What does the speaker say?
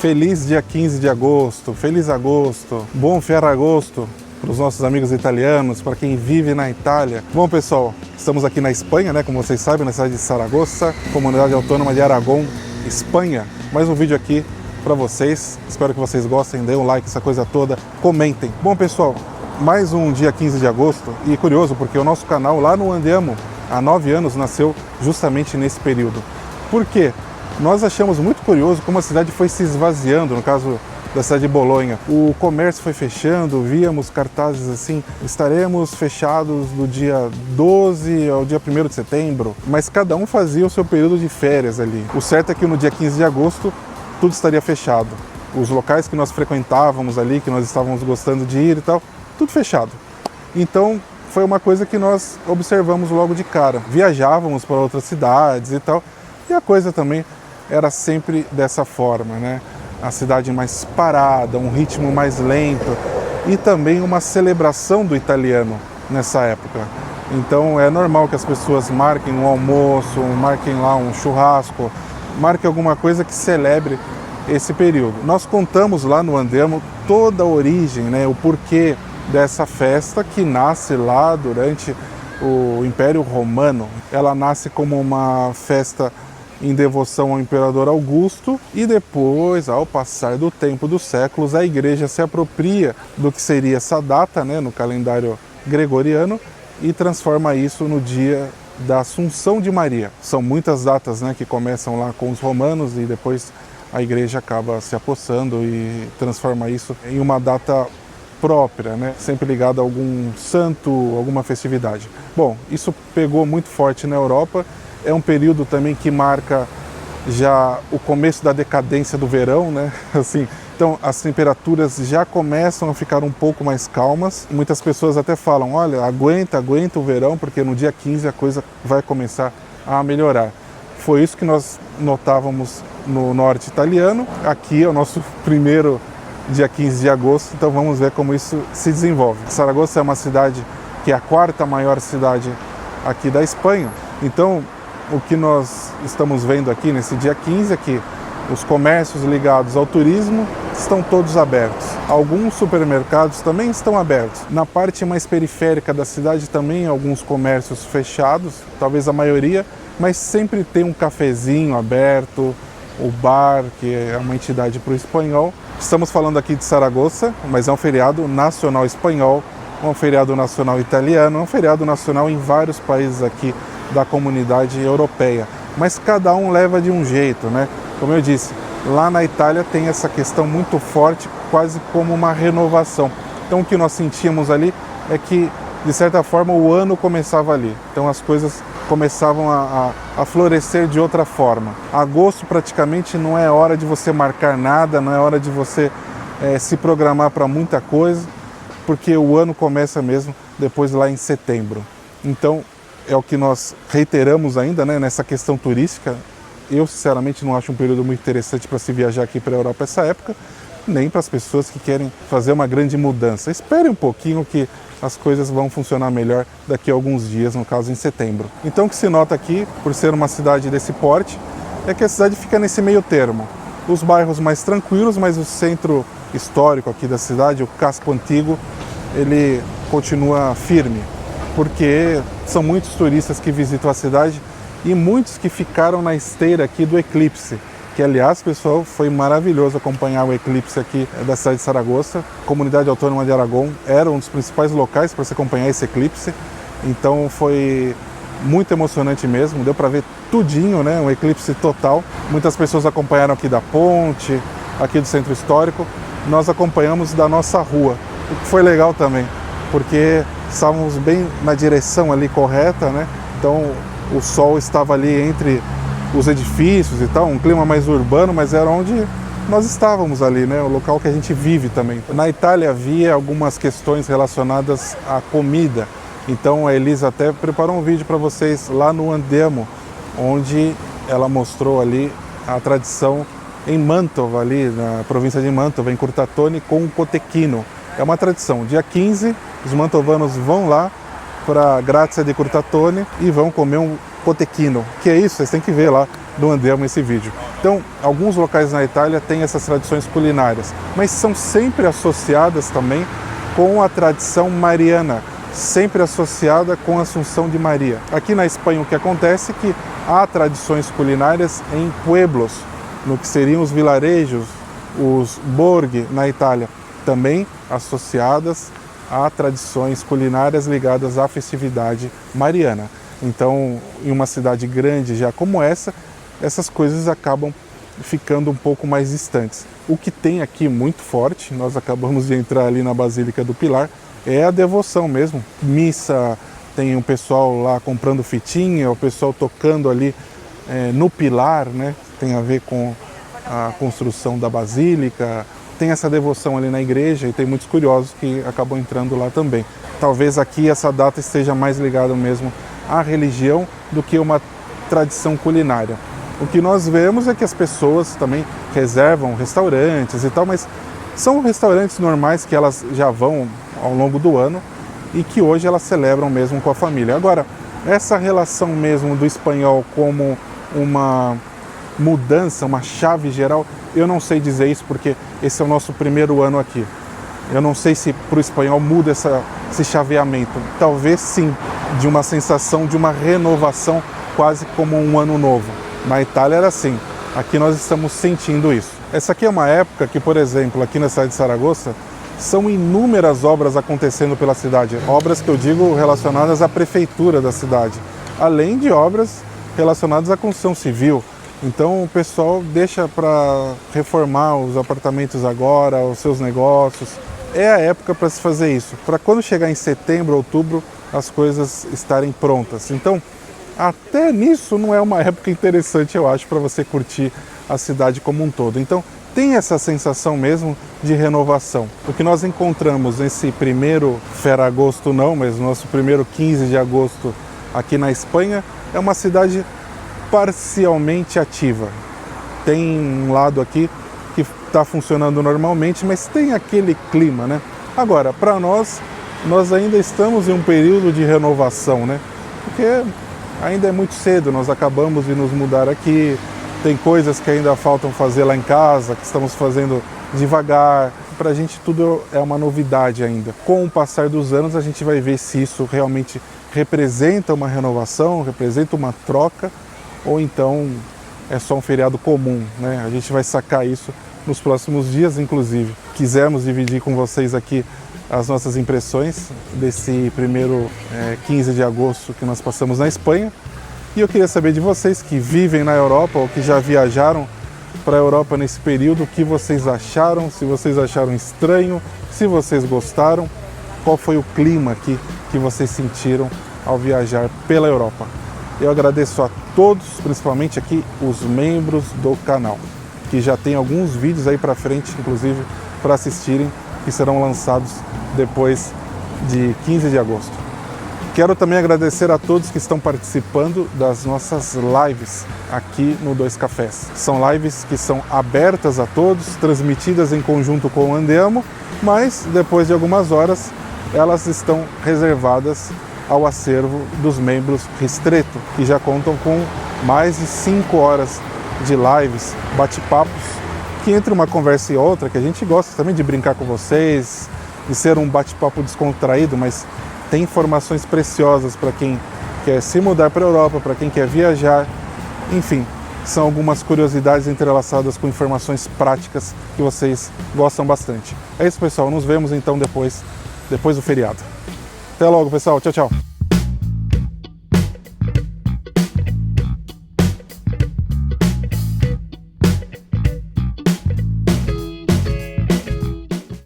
Feliz dia 15 de agosto, feliz agosto, buon Ferragosto para os nossos amigos italianos, para quem vive na Itália. Bom, pessoal, estamos aqui na Espanha, né? Como vocês sabem, na cidade de Saragoça, Comunidade Autônoma de Aragão, Espanha. Mais um vídeo aqui para vocês. Espero que vocês gostem, deem um like, essa coisa toda, comentem. Bom, pessoal, mais um dia 15 de agosto e curioso porque o nosso canal lá no Andiamo, há 9 anos, nasceu justamente nesse período. Por quê? Nós achamos muito curioso como a cidade foi se esvaziando, no caso da cidade de Bolonha. O comércio foi fechando, víamos cartazes assim, estaremos fechados do dia 12 ao dia 1º de setembro, mas cada um fazia o seu período de férias ali. O certo é que no dia 15 de agosto tudo estaria fechado. Os locais que nós frequentávamos ali, que nós estávamos gostando de ir e tal, tudo fechado. Então foi uma coisa que nós observamos logo de cara. Viajávamos para outras cidades e tal, e a coisa também era sempre dessa forma, né? A cidade mais parada, um ritmo mais lento e também uma celebração do italiano nessa época. Então é normal que as pessoas marquem um almoço, marquem lá um churrasco, marquem alguma coisa que celebre esse período. Nós contamos lá no Andiamo toda a origem, né? O porquê dessa festa que nasce lá durante o Império Romano. Ela nasce como uma festa em devoção ao Imperador Augusto e depois, ao passar do tempo, dos séculos, a igreja se apropria do que seria essa data, né, no calendário gregoriano e transforma isso no dia da Assunção de Maria. São muitas datas, né, que começam lá com os romanos e depois a igreja acaba se apossando e transforma isso em uma data própria, né, sempre ligada a algum santo, alguma festividade. Bom, isso pegou muito forte na Europa. É um período também que marca já o começo da decadência do verão, né? Assim, então as temperaturas já começam a ficar um pouco mais calmas. Muitas pessoas até falam, olha, aguenta o verão, porque no dia 15 a coisa vai começar a melhorar. Foi isso que nós notávamos no norte italiano. Aqui é o nosso primeiro dia 15 de agosto, então vamos ver como isso se desenvolve. Saragoça é uma cidade que é a 4ª maior cidade aqui da Espanha. Então, o que nós estamos vendo aqui nesse dia 15 é que os comércios ligados ao turismo estão todos abertos. Alguns supermercados também estão abertos. Na parte mais periférica da cidade também alguns comércios fechados, talvez a maioria, mas sempre tem um cafezinho aberto, o bar, que é uma entidade para o espanhol. Estamos falando aqui de Saragoça, mas é um feriado nacional espanhol, um feriado nacional italiano, um feriado nacional em vários países aqui da comunidade europeia, mas cada um leva de um jeito, né? Como eu disse, lá na Itália tem essa questão muito forte, quase como uma renovação. Então o que nós sentíamos ali é que, de certa forma, o ano começava ali. Então as coisas começavam a florescer de outra forma. Agosto praticamente não é hora de você marcar nada, não é hora de você se programar para muita coisa, porque o ano começa mesmo depois lá em setembro. Então é o que nós reiteramos ainda, né, nessa questão turística. Eu, sinceramente, não acho um período muito interessante para se viajar aqui para a Europa essa época, nem para as pessoas que querem fazer uma grande mudança. Espere um pouquinho que as coisas vão funcionar melhor daqui a alguns dias, no caso em setembro. Então o que se nota aqui, por ser uma cidade desse porte, é que a cidade fica nesse meio termo. Os bairros mais tranquilos, mas o centro histórico aqui da cidade, o casco antigo, ele continua firme, porque são muitos turistas que visitam a cidade e muitos que ficaram na esteira aqui do eclipse, que aliás, pessoal, foi maravilhoso acompanhar o eclipse aqui da cidade de Saragoça. A Comunidade Autônoma de Aragão era um dos principais locais para se acompanhar esse eclipse, então foi muito emocionante mesmo, deu para ver tudinho, né, um eclipse total. Muitas pessoas acompanharam aqui da ponte, aqui do centro histórico, nós acompanhamos da nossa rua, o que foi legal também, porque estávamos bem na direção ali correta, né? Então o sol estava ali entre os edifícios e tal, um clima mais urbano, mas era onde nós estávamos ali, né? O local que a gente vive também. Na Itália havia algumas questões relacionadas à comida, então a Elisa até preparou um vídeo para vocês lá no Andiamo, onde ela mostrou ali a tradição em Mantova, ali na província de Mantova, em Curtatone, com o cotechino. É uma tradição. Dia 15, os mantovanos vão lá para Grazia di Curtatone e vão comer um cotechino. Que é isso? Vocês têm que ver lá no Andiamo esse vídeo. Então, alguns locais na Itália têm essas tradições culinárias, mas são sempre associadas também com a tradição mariana, sempre associada com a Assunção de Maria. Aqui na Espanha o que acontece é que há tradições culinárias em pueblos, no que seriam os vilarejos, os borghi na Itália, também associadas a tradições culinárias ligadas à festividade mariana. Então, em uma cidade grande já como essa, essas coisas acabam ficando um pouco mais distantes. O que tem aqui muito forte, nós acabamos de entrar ali na Basílica do Pilar, é a devoção mesmo. Missa, tem um pessoal lá comprando fitinha, o pessoal tocando ali no pilar, né? Tem a ver com a construção da Basílica. Tem essa devoção ali na igreja e tem muitos curiosos que acabam entrando lá também. Talvez aqui essa data esteja mais ligada mesmo à religião do que uma tradição culinária. O que nós vemos é que as pessoas também reservam restaurantes e tal, mas são restaurantes normais que elas já vão ao longo do ano e que hoje elas celebram mesmo com a família. Agora, essa relação mesmo do espanhol como uma mudança, uma chave geral, eu não sei dizer isso porque esse é o nosso primeiro ano aqui. Eu não sei se para o espanhol muda esse chaveamento. Talvez sim, de uma sensação de uma renovação, quase como um ano novo. Na Itália era assim, aqui nós estamos sentindo isso. Essa aqui é uma época que, por exemplo, aqui na cidade de Saragoça, são inúmeras obras acontecendo pela cidade. Obras que eu digo relacionadas à prefeitura da cidade, além de obras relacionadas à construção civil. Então o pessoal deixa para reformar os apartamentos agora, os seus negócios. É a época para se fazer isso, para quando chegar em setembro, outubro, as coisas estarem prontas. Então, até nisso não é uma época interessante, eu acho, para você curtir a cidade como um todo. Então, tem essa sensação mesmo de renovação. O que nós encontramos nesse primeiro Ferragosto não, mas nosso primeiro 15 de agosto aqui na Espanha, é uma cidade parcialmente ativa. Tem um lado aqui que está funcionando normalmente, mas tem aquele clima, né? Agora, para nós ainda estamos em um período de renovação, né? Porque ainda é muito cedo, nós acabamos de nos mudar aqui, tem coisas que ainda faltam fazer lá em casa, que estamos fazendo devagar. Para a gente tudo é uma novidade ainda. Com o passar dos anos a gente vai ver se isso realmente representa uma renovação, representa uma troca, ou então é só um feriado comum, né? A gente vai sacar isso nos próximos dias, inclusive. Quisemos dividir com vocês aqui as nossas impressões desse primeiro 15 de agosto que nós passamos na Espanha. E eu queria saber de vocês que vivem na Europa ou que já viajaram para a Europa nesse período, o que vocês acharam, se vocês acharam estranho, se vocês gostaram, qual foi o clima aqui que vocês sentiram ao viajar pela Europa. Eu agradeço a todos, principalmente aqui os membros do canal, que já tem alguns vídeos aí para frente, inclusive, para assistirem, que serão lançados depois de 15 de agosto. Quero também agradecer a todos que estão participando das nossas lives aqui no Dois Cafés. São lives que são abertas a todos, transmitidas em conjunto com o Andiamo, mas depois de algumas horas elas estão reservadas ao acervo dos membros Ristretto, que já contam com mais de 5 horas de lives, bate-papos, que entre uma conversa e outra, que a gente gosta também de brincar com vocês, de ser um bate-papo descontraído, mas tem informações preciosas para quem quer se mudar para a Europa, para quem quer viajar, enfim, são algumas curiosidades entrelaçadas com informações práticas que vocês gostam bastante. É isso, pessoal, nos vemos então depois do feriado. Até logo, pessoal. Tchau, tchau.